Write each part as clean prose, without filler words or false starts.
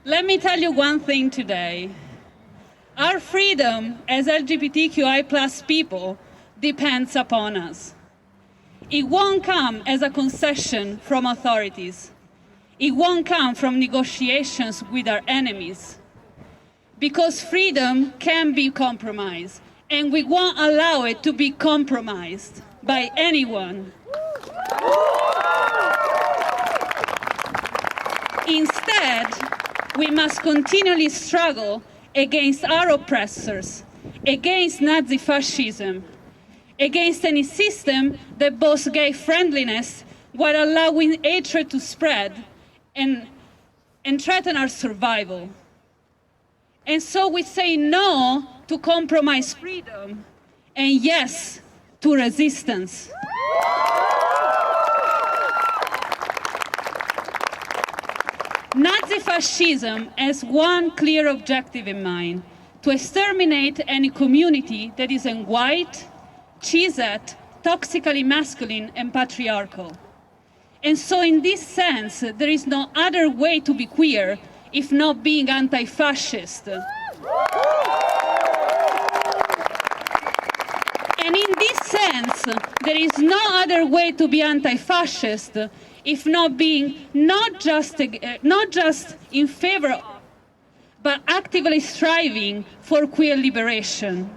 Let me tell you one thing today. Our freedom as LGBTQI plus people depends upon us. It won't come as a concession from authorities. It won't come from negotiations with our enemies. Because freedom can be compromised, and we won't allow it to be compromised by anyone. Instead, we must continually struggle against our oppressors, against Nazi-fascism, against any system that boasts gay-friendliness while allowing hatred to spread and threaten our survival. And so we say no to compromise freedom and yes to resistance. Nazi-fascism has one clear objective in mind: to exterminate any community that isn't white, cishet, toxically masculine, and patriarchal. And so in this sense, there is no other way to be queer if not being anti-fascist. And in this sense, there is no other way to be anti-fascist if not being not just in favor of, but actively striving for queer liberation.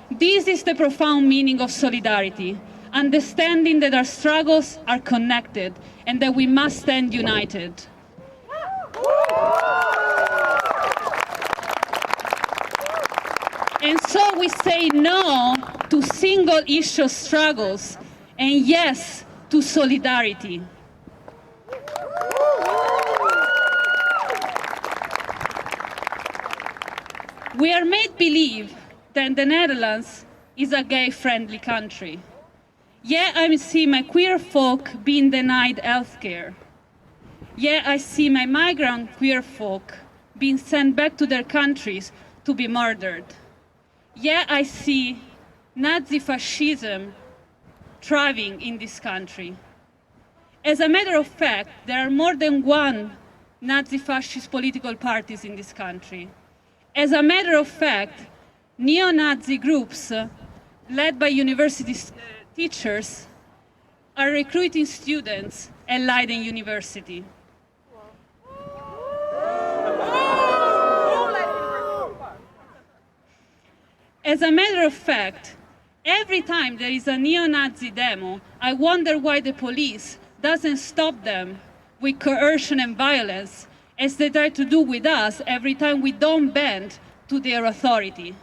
This is the profound meaning of solidarity, understanding that our struggles are connected and that we must stand united. And so we say no to single-issue struggles and yes to solidarity. We are made believe that the Netherlands is a gay-friendly country. Yet I see my queer folk being denied healthcare. Yet I see my migrant queer folk being sent back to their countries to be murdered. Yet I see Nazi-fascism thriving in this country. As a matter of fact, there are more than one Nazi-fascist political parties in this country. As a matter of fact, neo-Nazi groups led by university teachers are recruiting students at Leiden University. As a matter of fact, every time there is a neo-Nazi demo, I wonder why the police doesn't stop them with coercion and violence, as they try to do with us every time we don't bend to their authority.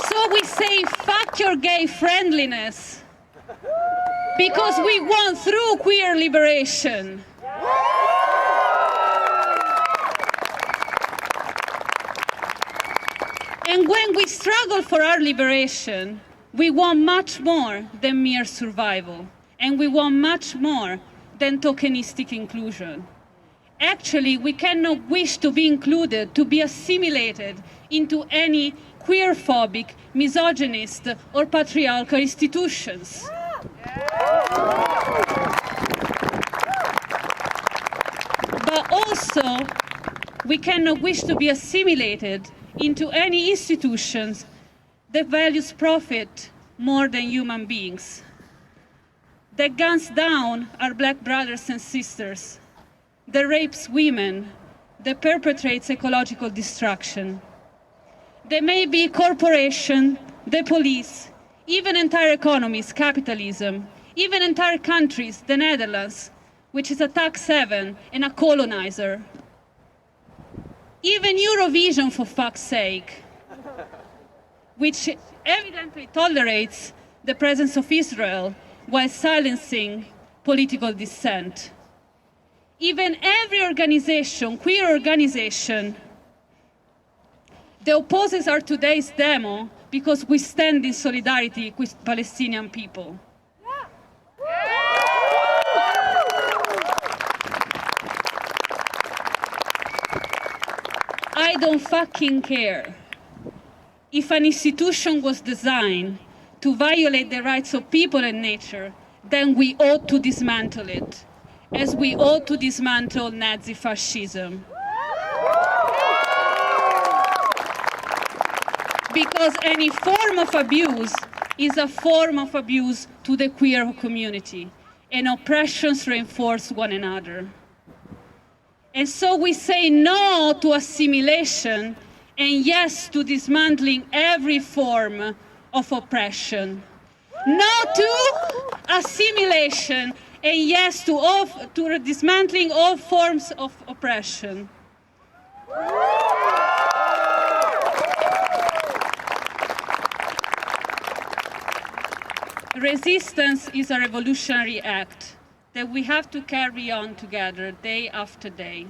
So we say, fuck your gay-friendliness, because we want through queer liberation. And when we struggle for our liberation, we want much more than mere survival, and we want much more than tokenistic inclusion. Actually, we cannot wish to be included, to be assimilated into any queerphobic, misogynist, or patriarchal institutions. But also, we cannot wish to be assimilated into any institutions that values profit more than human beings, that guns down our black brothers and sisters, that rapes women, that perpetrates ecological destruction. There may be corporation, the police, even entire economies, capitalism, even entire countries, the Netherlands, which is a tax haven and a colonizer. Even Eurovision, for fuck's sake, which evidently tolerates the presence of Israel while silencing political dissent. Even every organization, queer organization, that opposes our today's demo because we stand in solidarity with Palestinian people. I don't fucking care if an institution was designed to violate the rights of people and nature, then we ought to dismantle it, as we ought to dismantle Nazi-fascism. Because any form of abuse is a form of abuse to the queer community, and oppressions reinforce one another. And so we say no to assimilation and yes to dismantling every form of oppression. No to assimilation and yes to dismantling all forms of oppression. Resistance is a revolutionary act that we have to carry on together day after day.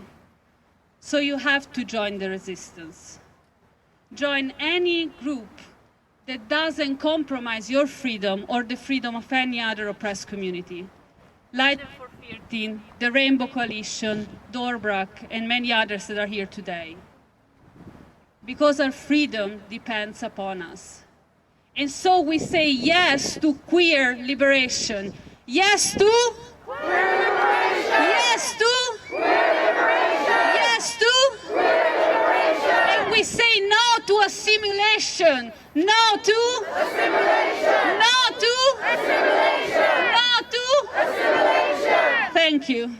So you have to join the resistance. Join any group that doesn't compromise your freedom or the freedom of any other oppressed community. Like for 13, the Rainbow Coalition, Dorbrak, and many others that are here today. Because our freedom depends upon us. And so we say yes to queer liberation. Yes to queer liberation. Yes to queer liberation. Yes to queer liberation. And we say no to assimilation. No to assimilation. No to assimilation. No to assimilation. Thank you.